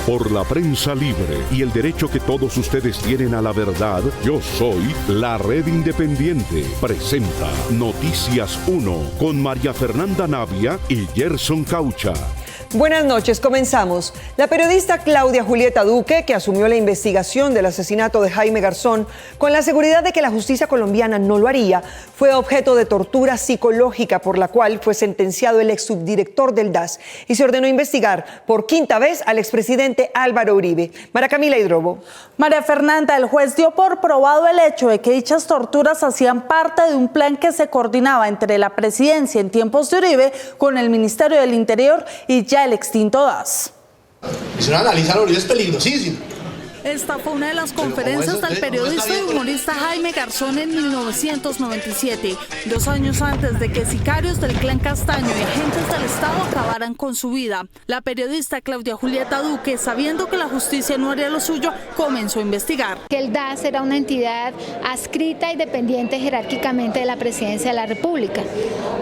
Por la prensa libre y el derecho que todos ustedes tienen a la verdad, Yo Soy la Red Independiente. Presenta Noticias 1 con María Fernanda Navia y Gerson Caucha. Buenas noches, comenzamos. La periodista Claudia Julieta Duque, que asumió la investigación del asesinato de Jaime Garzón con la seguridad de que la justicia colombiana no lo haría, fue objeto de tortura psicológica por la cual fue sentenciado el ex subdirector del DAS y se ordenó investigar por quinta vez al expresidente Álvaro Uribe. María Camila Hidrobo. María Fernanda, el juez dio por probado el hecho de que dichas torturas hacían parte de un plan que se coordinaba entre la presidencia en tiempos de Uribe con el Ministerio del Interior y ya el extinto DAS. Si uno analiza, lo es peligrosísimo. Esta fue una de las conferencias del periodista y humorista Jaime Garzón en 1997, 2 años antes de que sicarios del clan Castaño y agentes del Estado acabaran con su vida. La periodista Claudia Julieta Duque, sabiendo que la justicia no haría lo suyo, comenzó a investigar. Que el DAS era una entidad adscrita y dependiente jerárquicamente de la Presidencia de la República.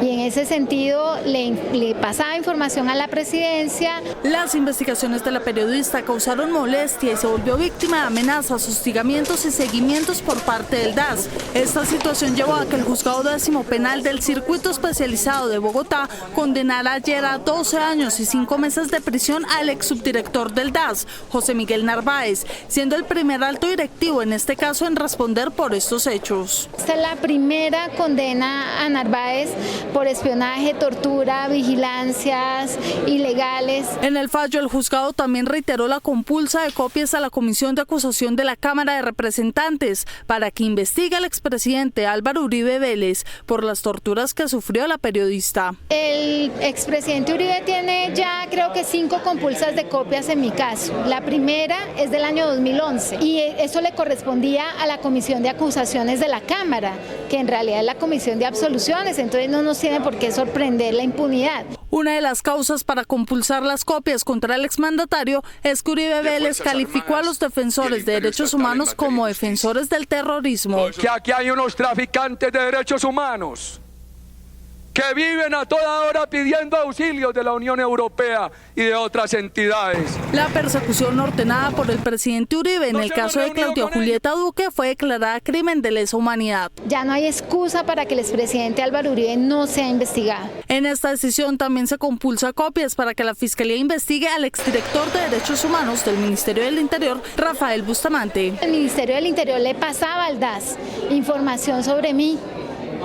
Y en ese sentido le pasaba información a la Presidencia. Las investigaciones de la periodista causaron molestia y se volvió víctima de amenazas, hostigamientos y seguimientos por parte del DAS. Esta situación llevó a que el Juzgado 10º Penal del Circuito Especializado de Bogotá condenara ayer a 12 años y 5 meses de prisión al ex subdirector del DAS, José Miguel Narváez, siendo el primer alto directivo en este caso en responder por estos hechos. Esta es la primera condena a Narváez por espionaje, tortura, vigilancias ilegales. En el fallo, el juzgado también reiteró la compulsa de copias a la Comisión de Acusación de la Cámara de Representantes para que investigue al expresidente Álvaro Uribe Vélez por las torturas que sufrió la periodista. El expresidente Uribe tiene ya creo que 5 compulsas de copias en mi caso. La primera es del año 2011 y eso le correspondía a la Comisión de Acusaciones de la Cámara, que en realidad es la Comisión de Absoluciones, entonces no nos tiene por qué sorprender la impunidad. Una de las causas para compulsar las copias contra el exmandatario es que Uribe Vélez calificó a los defensores de derechos humanos como defensores del terrorismo. Que aquí hay unos traficantes de derechos humanos que viven a toda hora pidiendo auxilios de la Unión Europea y de otras entidades. La persecución ordenada por el presidente Uribe en el caso de Claudia Julieta Duque fue declarada crimen de lesa humanidad. Ya no hay excusa para que el expresidente Álvaro Uribe no sea investigado. En esta decisión también se compulsa copias para que la Fiscalía investigue al exdirector de Derechos Humanos del Ministerio del Interior, Rafael Bustamante. El Ministerio del Interior le pasaba al DAS información sobre mí,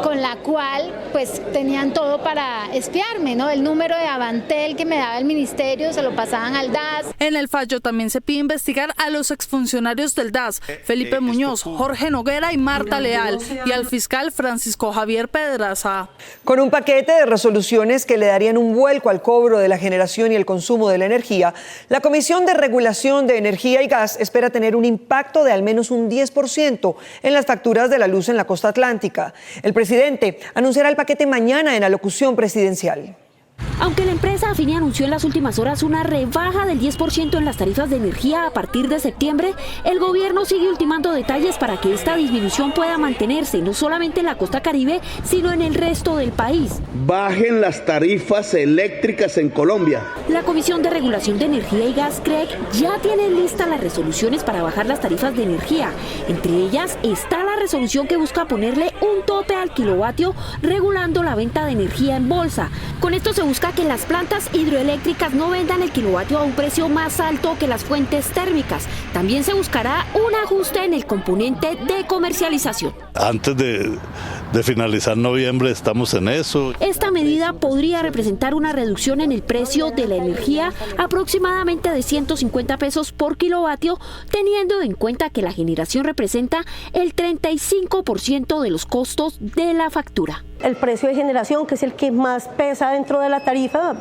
con la cual pues tenían todo para espiarme, ¿no? El número de Avantel que me daba el ministerio se lo pasaban al DAS. En el fallo también se pide investigar a los exfuncionarios del DAS, Felipe Muñoz, Jorge Noguera y Marta Leal, y al fiscal Francisco Javier Pedraza. Con un paquete de resoluciones que le darían un vuelco al cobro de la generación y el consumo de la energía, la Comisión de Regulación de Energía y Gas espera tener un impacto de al menos un 10% en las facturas de la luz en la costa atlántica. El presidente anunciará el paquete mañana en alocución presidencial. Aunque la empresa Afini anunció en las últimas horas una rebaja del 10% en las tarifas de energía a partir de septiembre, el gobierno sigue ultimando detalles para que esta disminución pueda mantenerse no solamente en la costa caribe, sino en el resto del país. Bajen las tarifas eléctricas en Colombia. La Comisión de Regulación de Energía y Gas, CREG, ya tiene listas las resoluciones para bajar las tarifas de energía. Entre ellas está la resolución que busca ponerle un tope al kilovatio, regulando la venta de energía en bolsa. Con esto se busca que las plantas hidroeléctricas no vendan el kilovatio a un precio más alto que las fuentes térmicas. También se buscará un ajuste en el componente de comercialización. Antes de finalizar noviembre estamos en eso. Esta medida podría representar una reducción en el precio de la energía aproximadamente de 150 pesos por kilovatio, teniendo en cuenta que la generación representa el 35% de los costos de la factura. El precio de generación, que es el que más pesa dentro de la tarifa,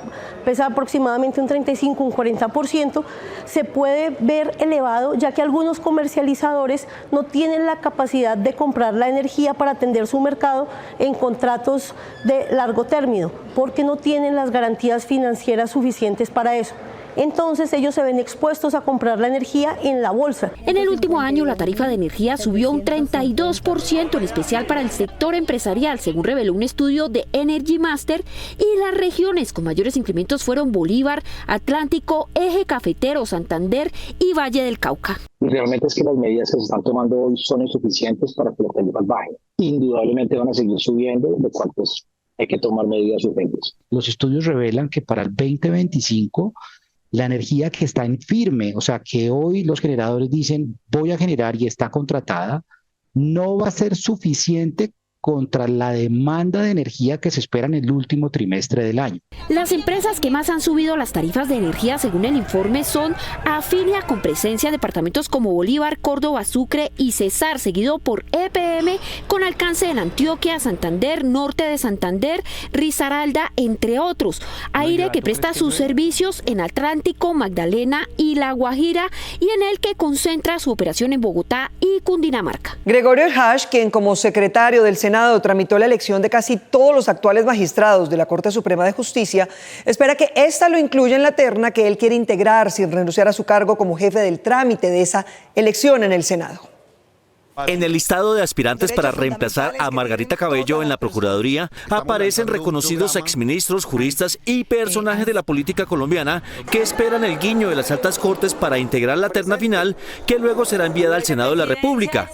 pesa aproximadamente un 35, un 40%, se puede ver elevado ya que algunos comercializadores no tienen la capacidad de comprar la energía para atender su mercado en contratos de largo término, porque no tienen las garantías financieras suficientes para eso. entonces ellos se ven expuestos a comprar la energía en la bolsa. En el último año, la tarifa de energía subió un 32%, en especial para el sector empresarial, según reveló un estudio de Energy Master, y las regiones con mayores incrementos fueron Bolívar, Atlántico, Eje Cafetero, Santander y Valle del Cauca. Realmente es que las medidas que se están tomando hoy son insuficientes para que las tarifas bajen. Indudablemente van a seguir subiendo, de cual pues hay que tomar medidas urgentes. Los estudios revelan que para el 2025 la energía que está en firme, o sea que hoy los generadores dicen voy a generar y está contratada, no va a ser suficiente contra la demanda de energía que se espera en el último trimestre del año. Las empresas que más han subido las tarifas de energía, según el informe, son Afilia, con presencia en departamentos como Bolívar, Córdoba, Sucre y Cesar, seguido por EPM, con alcance en Antioquia, Santander, Norte de Santander, Risaralda, entre otros. Aire, que presta sus servicios en Atlántico, Magdalena y La Guajira, y en el que concentra su operación en Bogotá y Cundinamarca. Gregorio El Hash, quien como secretario del Senado tramitó la elección de casi todos los actuales magistrados de la Corte Suprema de Justicia, espera que ésta lo incluya en la terna que él quiere integrar sin renunciar a su cargo como jefe del trámite de esa elección en el Senado. En el listado de aspirantes para reemplazar a Margarita Cabello en la Procuraduría aparecen reconocidos exministros, juristas y personajes de la política colombiana que esperan el guiño de las altas cortes para integrar la terna final que luego será enviada al Senado de la República.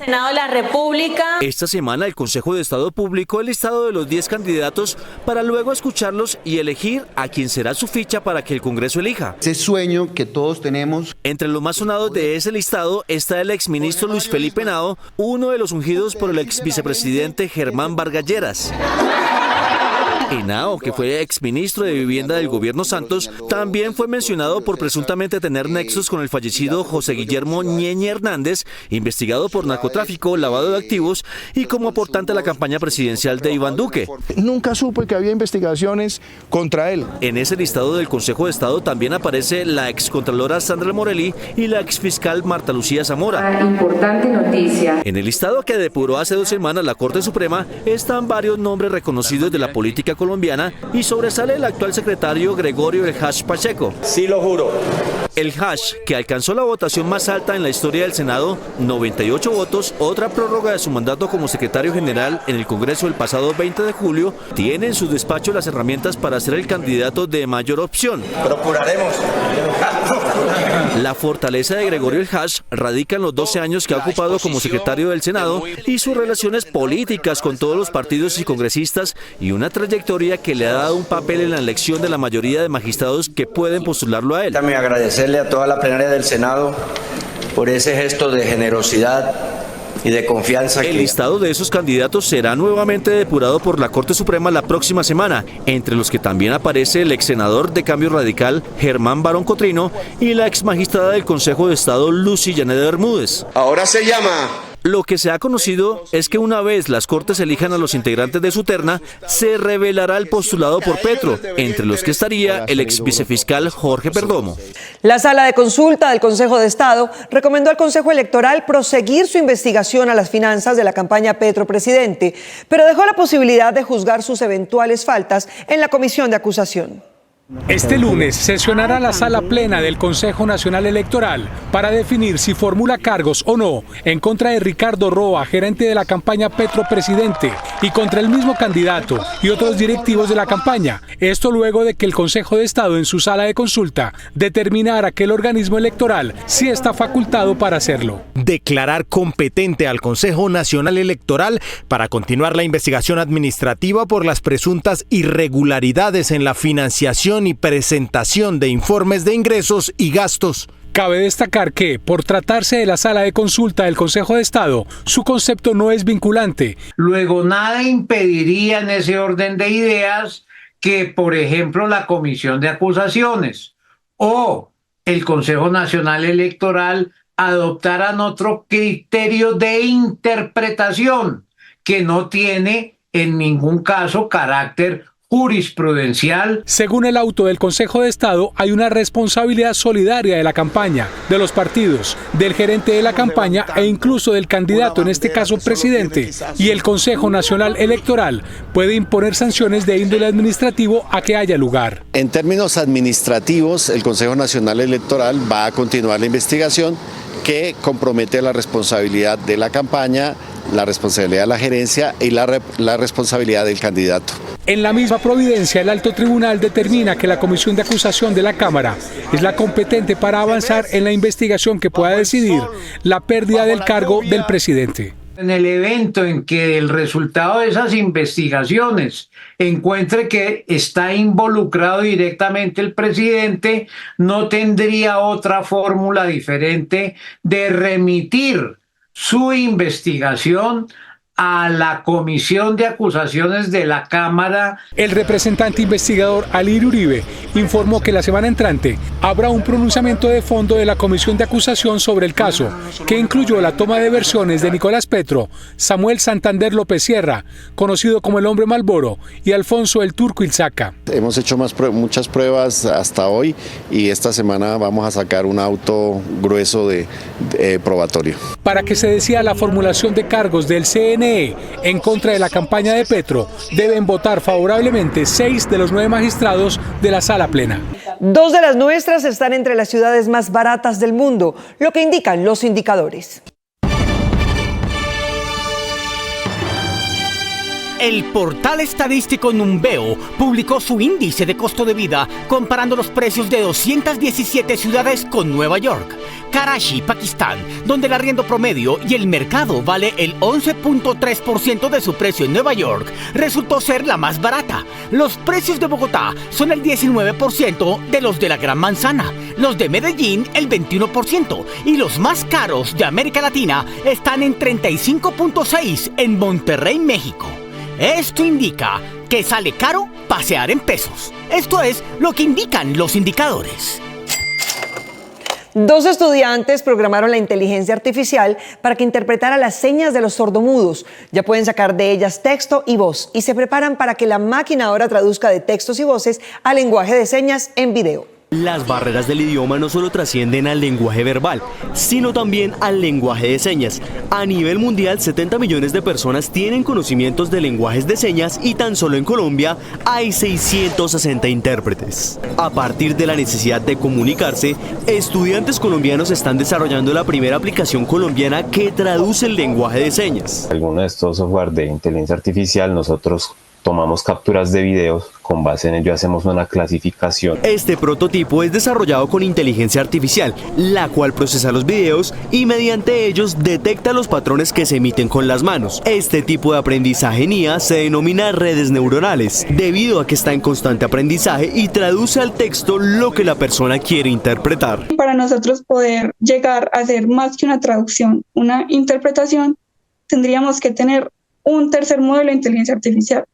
Esta semana el Consejo de Estado publicó el listado de los 10 candidatos para luego escucharlos y elegir a quien será su ficha para que el Congreso elija. Ese sueño que todos tenemos. Entre los más sonados de ese listado está el exministro Luis Felipe Henao, uno de los ungidos por el ex vicepresidente Germán Vargas Lleras. Henao, que fue exministro de Vivienda del gobierno Santos, también fue mencionado por presuntamente tener nexos con el fallecido José Guillermo Ñeñe Hernández, investigado por narcotráfico, lavado de activos y como aportante a la campaña presidencial de Iván Duque. Nunca supe que había investigaciones contra él. En ese listado del Consejo de Estado también aparece la excontralora Sandra Morelli y la exfiscal Marta Lucía Zamora. Importante noticia. En el listado que depuró hace 2 semanas la Corte Suprema están varios nombres reconocidos de la política colombiana y sobresale el actual secretario Gregorio El Hash Pacheco. Sí, lo juro. El Hash, que alcanzó la votación más alta en la historia del Senado, 98 votos, otra prórroga de su mandato como secretario general en el Congreso el pasado 20 de julio, tiene en su despacho las herramientas para ser el candidato de mayor opción. Procuraremos. La fortaleza de Gregorio El Hash radica en los 12 años que ha ocupado como secretario del Senado y sus relaciones políticas con todos los partidos y congresistas y una trayectoria que le ha dado un papel en la elección de la mayoría de magistrados que pueden postularlo a él. También agradecerle a toda la plenaria del Senado por ese gesto de generosidad y de confianza. El listado de esos candidatos será nuevamente depurado por la Corte Suprema la próxima semana, entre los que también aparece el ex senador de Cambio Radical Germán Barón Cotrino y la ex magistrada del Consejo de Estado Lucy Janet Bermúdez. Ahora se llama. Lo que se ha conocido es que una vez las Cortes elijan a los integrantes de su terna, se revelará el postulado por Petro, entre los que estaría el ex vicefiscal Jorge Perdomo. La Sala de Consulta del Consejo de Estado recomendó al Consejo Electoral proseguir su investigación a las finanzas de la campaña Petro Presidente, pero dejó la posibilidad de juzgar sus eventuales faltas en la comisión de acusación. Este lunes sesionará la sala plena del Consejo Nacional Electoral para definir si formula cargos o no en contra de Ricardo Roa, gerente de la campaña Petro Presidente, y contra el mismo candidato y otros directivos de la campaña. Esto luego de que el Consejo de Estado en su sala de consulta determinara que el organismo electoral sí está facultado para hacerlo. Declarar competente al Consejo Nacional Electoral para continuar la investigación administrativa por las presuntas irregularidades en la financiación y presentación de informes de ingresos y gastos. Cabe destacar que, por tratarse de la sala de consulta del Consejo de Estado, su concepto no es vinculante. Luego, nada impediría en ese orden de ideas que, por ejemplo, la Comisión de Acusaciones o el Consejo Nacional Electoral adoptaran otro criterio de interpretación que no tiene en ningún caso carácter jurisprudencial. Según el auto del Consejo de Estado, hay una responsabilidad solidaria de la campaña, de los partidos, del gerente de la campaña e incluso del candidato, en este caso presidente. Y el Consejo Nacional Electoral puede imponer sanciones de índole administrativo a que haya lugar. En términos administrativos, el Consejo Nacional Electoral va a continuar la investigación que compromete la responsabilidad de la campaña, la responsabilidad de la gerencia y la responsabilidad del candidato. En la misma providencia, el alto tribunal determina que la comisión de acusación de la Cámara es la competente para avanzar en la investigación que pueda decidir la pérdida del cargo del presidente. En el evento en que el resultado de esas investigaciones encuentre que está involucrado directamente el presidente, no tendría otra fórmula diferente de remitir su investigación a la comisión de acusaciones de la Cámara. El representante investigador Alir Uribe informó que la semana entrante habrá un pronunciamiento de fondo de la comisión de acusación sobre el caso, que incluyó la toma de versiones de Nicolás Petro, Samuel Santander López Sierra, conocido como el Hombre Malboro, y Alfonso el Turco Ilzaca. Hemos hecho muchas pruebas hasta hoy y esta semana vamos a sacar un auto grueso de probatorio. Para que se decida la formulación de cargos del CNE en contra de la campaña de Petro, deben votar favorablemente 6 de los 9 magistrados de la Sala Plena. 2 de las nuestras están entre las ciudades más baratas del mundo, lo que indican los indicadores. El portal estadístico Numbeo publicó su índice de costo de vida comparando los precios de 217 ciudades con Nueva York. Karachi, Pakistán, donde el arriendo promedio y el mercado vale el 11.3% de su precio en Nueva York, resultó ser la más barata. Los precios de Bogotá son el 19% de los de la Gran Manzana, los de Medellín el 21% y los más caros de América Latina están en 35.6% en Monterrey, México. Esto indica que sale caro pasear en pesos. Esto es lo que indican los indicadores. 2 estudiantes programaron la inteligencia artificial para que interpretara las señas de los sordomudos. Ya pueden sacar de ellas texto y voz y se preparan para que la máquina ahora traduzca de textos y voces al lenguaje de señas en video. Las barreras del idioma no solo trascienden al lenguaje verbal, sino también al lenguaje de señas. A nivel mundial, 70 millones de personas tienen conocimientos de lenguajes de señas y tan solo en Colombia hay 660 intérpretes. A partir de la necesidad de comunicarse, estudiantes colombianos están desarrollando la primera aplicación colombiana que traduce el lenguaje de señas. Algunos de estos software de inteligencia artificial nosotros tomamos capturas de videos, con base en ello hacemos una clasificación. Este prototipo es desarrollado con inteligencia artificial, la cual procesa los videos y mediante ellos detecta los patrones que se emiten con las manos. Este tipo de aprendizaje en IA se denomina redes neuronales, debido a que está en constante aprendizaje y traduce al texto lo que la persona quiere interpretar. Para nosotros poder llegar a hacer más que una traducción, una interpretación, tendríamos que tener un tercer modelo de inteligencia artificial.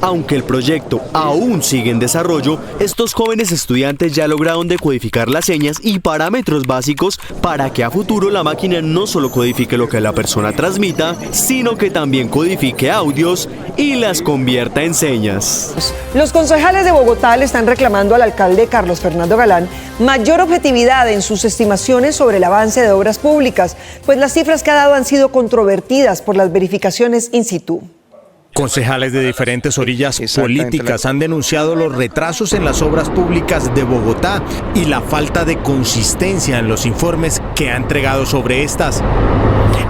Aunque el proyecto aún sigue en desarrollo, estos jóvenes estudiantes ya lograron decodificar las señas y parámetros básicos para que a futuro la máquina no solo codifique lo que la persona transmita, sino que también codifique audios y las convierta en señas. Los concejales de Bogotá le están reclamando al alcalde Carlos Fernando Galán mayor objetividad en sus estimaciones sobre el avance de obras públicas, pues las cifras que ha dado han sido controvertidas por las verificaciones in situ. Concejales de diferentes orillas políticas han denunciado los retrasos en las obras públicas de Bogotá y la falta de consistencia en los informes que ha entregado sobre estas.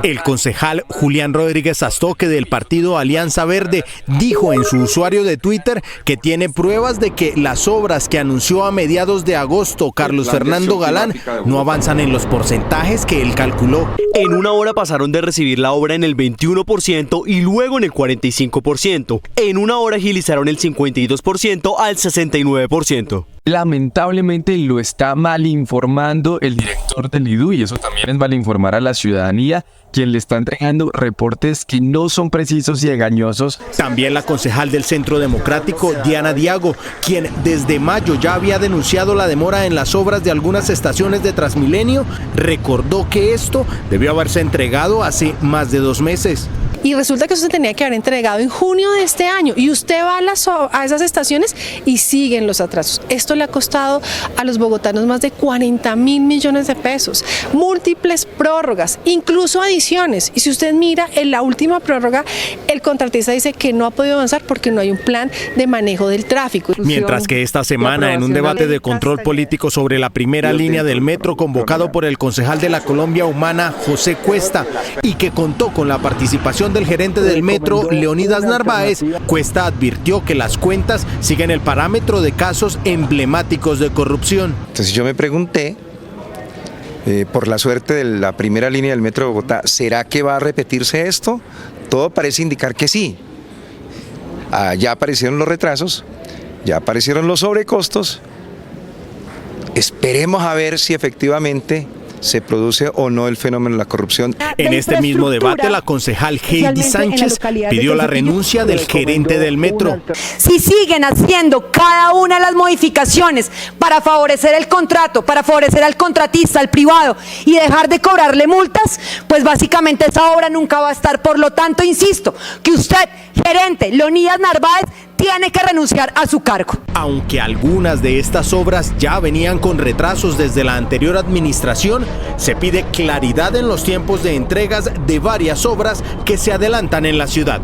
El concejal Julián Rodríguez Astoque del partido Alianza Verde dijo en su usuario de Twitter que tiene pruebas de que las obras que anunció a mediados de agosto Carlos Fernando Galán no avanzan en los porcentajes que él calculó. En una hora pasaron de recibir la obra en el 21% y luego en el 45%. En una hora agilizaron el 52% al 69%. Lamentablemente lo está mal informando el director del IDU y eso también es mal informar a la ciudadanía, quien le está entregando reportes que no son precisos y engañosos. También la concejal del Centro Democrático, Diana Diago, quien desde mayo ya había denunciado la demora en las obras de algunas estaciones de Transmilenio, recordó que esto debió haberse entregado hace más de 2 meses. y resulta que eso se tenía que haber entregado en junio de este año y usted va a esas estaciones y siguen los atrasos. Esto le ha costado a los bogotanos más de 40.000 millones de pesos, múltiples prórrogas, incluso adiciones, y si usted mira en la última prórroga, el contratista dice que no ha podido avanzar porque no hay un plan de manejo del tráfico. Mientras que esta semana, en un debate de control político sobre la primera línea del metro convocado por el concejal de la Colombia Humana, José Cuesta, y que contó con la participación del gerente del metro, Leonidas Narváez, Cuesta advirtió que las cuentas siguen el parámetro de casos emblemáticos de corrupción. Entonces yo me pregunté, por la suerte de la primera línea del metro de Bogotá, ¿será que va a repetirse esto? Todo parece indicar que sí. Ya aparecieron los retrasos, ya aparecieron los sobrecostos. Esperemos a ver si efectivamente se produce o no el fenómeno de la corrupción. En este mismo debate, la concejal Heidi Sánchez pidió la renuncia del gerente del metro. Si siguen haciendo cada una de las modificaciones para favorecer el contrato, para favorecer al contratista, al privado y dejar de cobrarle multas, pues básicamente esa obra nunca va a estar. Por lo tanto, insisto, que usted, gerente Leonidas Narváez, tiene que renunciar a su cargo. Aunque algunas de estas obras ya venían con retrasos desde la anterior administración, se pide claridad en los tiempos de entregas de varias obras que se adelantan en la ciudad.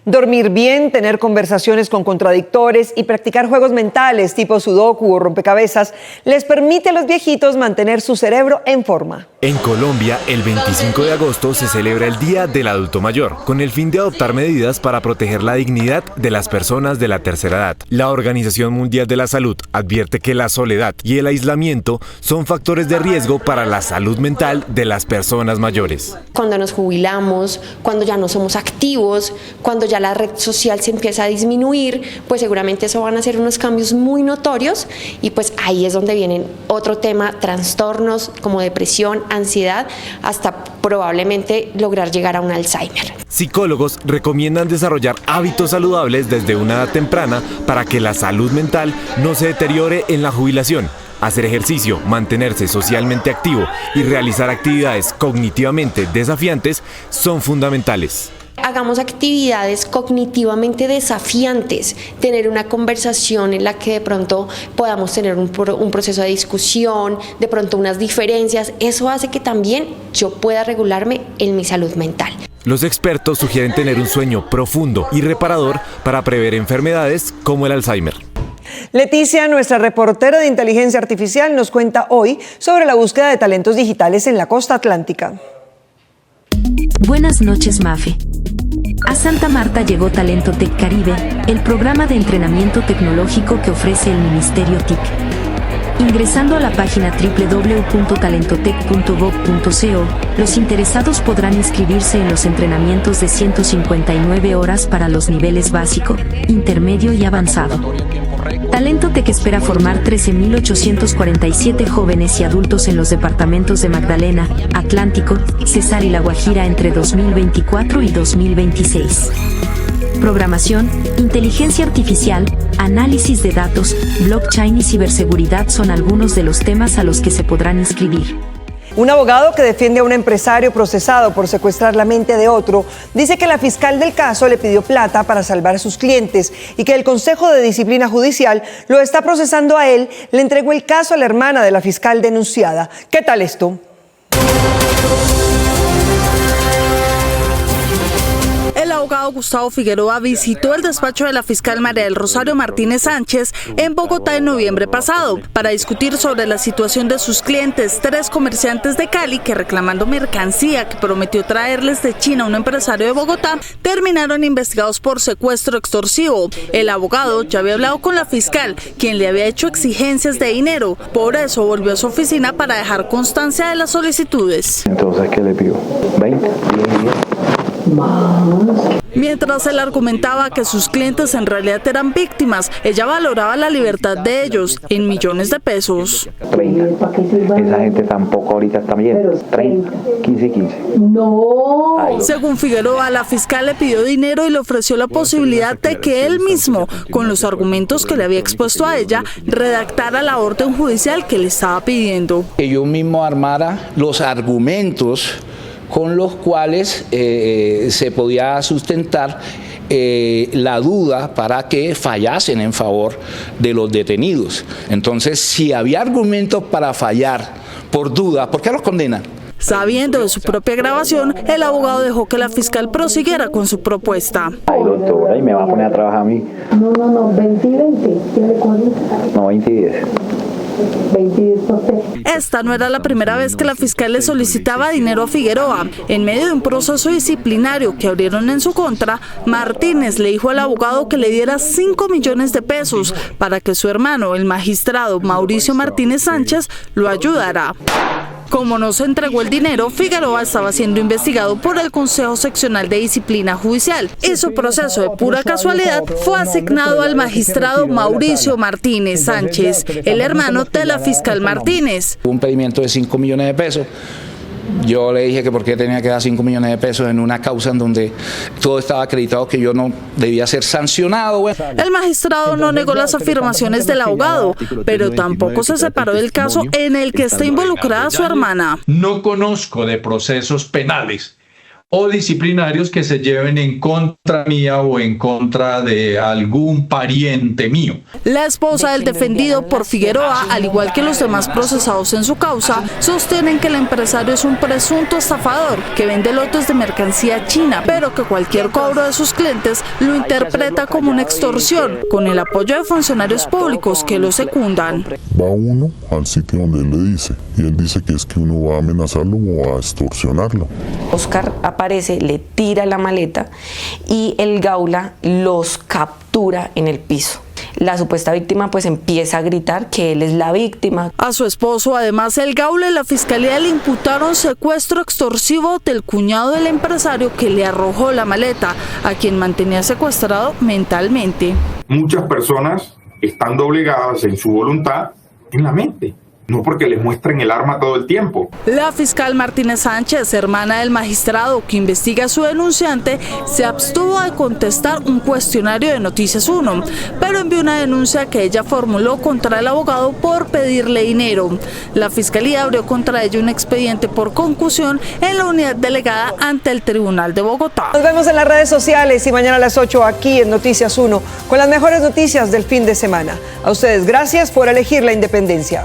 Dormir bien, tener conversaciones con contradictores y practicar juegos mentales tipo sudoku o rompecabezas les permite a los viejitos mantener su cerebro en forma. En Colombia, el 25 de agosto se celebra el Día del Adulto Mayor, con el fin de adoptar medidas para proteger la dignidad de las personas de la tercera edad. La Organización Mundial de la Salud advierte que la soledad y el aislamiento son factores de riesgo para la salud mental de las personas mayores. Cuando nos jubilamos, cuando ya no somos activos, cuando ya la red social se empieza a disminuir, pues seguramente eso van a ser unos cambios muy notorios y pues ahí es donde vienen otro tema, trastornos como depresión, ansiedad, hasta probablemente lograr llegar a un Alzheimer. Psicólogos recomiendan desarrollar hábitos saludables desde una edad temprana para que la salud mental no se deteriore en la jubilación. Hacer ejercicio, mantenerse socialmente activo y realizar actividades cognitivamente desafiantes son fundamentales. Hagamos actividades cognitivamente desafiantes, tener una conversación en la que de pronto podamos tener un proceso de discusión, de pronto unas diferencias. Eso hace que también yo pueda regularme en mi salud mental. Los expertos sugieren tener un sueño profundo y reparador para prever enfermedades como el Alzheimer. Leticia, nuestra reportera de inteligencia artificial, nos cuenta hoy sobre la búsqueda de talentos digitales en la costa atlántica. Buenas noches, Mafe. A Santa Marta llegó Talento Tech Caribe, el programa de entrenamiento tecnológico que ofrece el Ministerio TIC. Ingresando a la página www.talentotech.gov.co, los interesados podrán inscribirse en los entrenamientos de 159 horas para los niveles básico, intermedio y avanzado. Talento Tech espera formar 13.847 jóvenes y adultos en los departamentos de Magdalena, Atlántico, Cesar y La Guajira entre 2024 y 2026. Programación, inteligencia artificial, análisis de datos, blockchain y ciberseguridad son algunos de los temas a los que se podrán inscribir. Un abogado que defiende a un empresario procesado por secuestrar la mente de otro dice que la fiscal del caso le pidió plata para salvar a sus clientes y que el Consejo de Disciplina Judicial lo está procesando a él. Le entregó el caso a la hermana de la fiscal denunciada. ¿Qué tal esto? El abogado Gustavo Figueroa visitó el despacho de la fiscal María del Rosario Martínez Sánchez en Bogotá en noviembre pasado para discutir sobre la situación de sus clientes, 3 comerciantes de Cali que, reclamando mercancía que prometió traerles de China un empresario de Bogotá, terminaron investigados por secuestro extorsivo. El abogado ya había hablado con la fiscal, quien le había hecho exigencias de dinero, por eso volvió a su oficina para dejar constancia de las solicitudes. Entonces, ¿qué le pidió? ¿20? ¿10? Mientras él argumentaba que sus clientes en realidad eran víctimas, ella valoraba la libertad de ellos en millones de pesos. 30. Esa gente tampoco ahorita está bien. 30, 15. No. Según Figueroa, la fiscal le pidió dinero y le ofreció la posibilidad de que él mismo, con los argumentos que le había expuesto a ella, redactara la orden judicial que le estaba pidiendo. Que yo mismo armara los argumentos con los cuales se podía sustentar la duda para que fallasen en favor de los detenidos. Entonces, si había argumentos para fallar por duda, ¿por qué los condenan? Sabiendo de su propia grabación, el abogado dejó que la fiscal prosiguiera con su propuesta. Ay, doctora, ¿y me va a poner a trabajar a mí? No, 20 y 20. ¿Quiere cuál? No, 20 y 10. Esta no era la primera vez que la fiscal le solicitaba dinero a Figueroa. En medio de un proceso disciplinario que abrieron en su contra, Martínez le dijo al abogado que le diera 5 millones de pesos para que su hermano, el magistrado Mauricio Martínez Sánchez, lo ayudara. Como no se entregó el dinero, Figueroa estaba siendo investigado por el Consejo Seccional de Disciplina Judicial y su proceso de pura casualidad fue asignado al magistrado Mauricio Martínez Sánchez, el hermano de la fiscal Martínez. Un pedimento de 5 millones de pesos. Yo le dije que por qué tenía que dar 5 millones de pesos en una causa en donde todo estaba acreditado que yo no debía ser sancionado. El magistrado no negó las afirmaciones del abogado, pero tampoco se separó del caso en el que está involucrada su hermana. No conozco de procesos penales o disciplinarios que se lleven en contra mía o en contra de algún pariente mío. La esposa del defendido por Figueroa, al igual que los demás procesados en su causa, sostienen que el empresario es un presunto estafador que vende lotes de mercancía china, pero que cualquier cobro de sus clientes lo interpreta como una extorsión, con el apoyo de funcionarios públicos que lo secundan. Va uno al sitio donde él le dice, y él dice que es que uno va a amenazarlo o a extorsionarlo. Oscar aparece, le tira la maleta y el gaula los captura en el piso. La supuesta víctima pues empieza a gritar que él es la víctima. A su esposo, además, el gaula y la fiscalía le imputaron secuestro extorsivo del cuñado del empresario que le arrojó la maleta, a quien mantenía secuestrado mentalmente. Muchas personas están doblegadas en su voluntad en la mente. No porque les muestren el arma todo el tiempo. La fiscal Martínez Sánchez, hermana del magistrado que investiga a su denunciante, se abstuvo de contestar un cuestionario de Noticias 1, pero envió una denuncia que ella formuló contra el abogado por pedirle dinero. La fiscalía abrió contra ella un expediente por concusión en la unidad delegada ante el Tribunal de Bogotá. Nos vemos en las redes sociales y mañana a las 8 aquí en Noticias 1 con las mejores noticias del fin de semana. A ustedes, gracias por elegir la independencia.